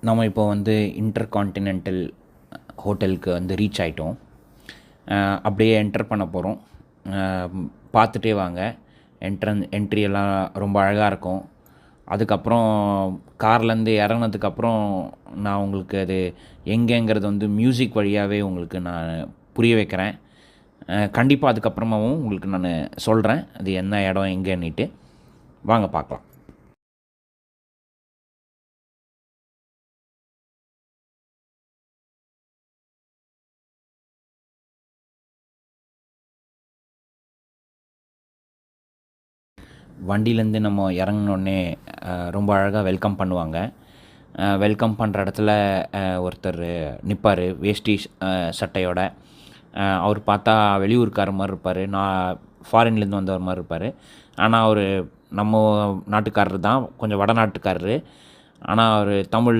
நம்ம இப்போ வந்து இன்டர்கான்டினென்டல் ஹோட்டலுக்கு வந்து ரீச் ஆகிட்டோம். அப்படியே என்டர் பண்ண போகிறோம். பார்த்துட்டே வாங்க. என்ட்ரி எல்லாம் ரொம்ப அழகாக இருக்கும். அதுக்கப்புறம் கார்லேருந்து இறங்குனதுக்கப்புறம் நான் உங்களுக்கு அது எங்கேங்கிறது வந்து மியூசிக் வழியாகவே உங்களுக்கு நான் புரிய வைக்கிறேன். கண்டிப்பாக அதுக்கப்புறமாவும் உங்களுக்கு நான் சொல்கிறேன் அது என்ன இடம் எங்கேன்னுட்டு. வாங்க பார்க்கலாம். வண்டியிலேருந்து நம்ம இறங்குனோடனே ரொம்ப அழகாக வெல்கம் பண்ணுவாங்க. வெல்கம் பண்ணுற இடத்துல ஒருத்தர் நிற்பார் வேஷ்டி சட்டையோட. அவர் பார்த்தா வெளியூர்க்கார மாதிரி இருப்பார். நான் ஃபாரின்லேருந்து வந்தவர் மாதிரி இருப்பார். ஆனால் அவர் நம்ம நாட்டுக்காரர் தான், கொஞ்சம் வடநாட்டுக்காரரு. ஆனால் அவர் தமிழ்லாம்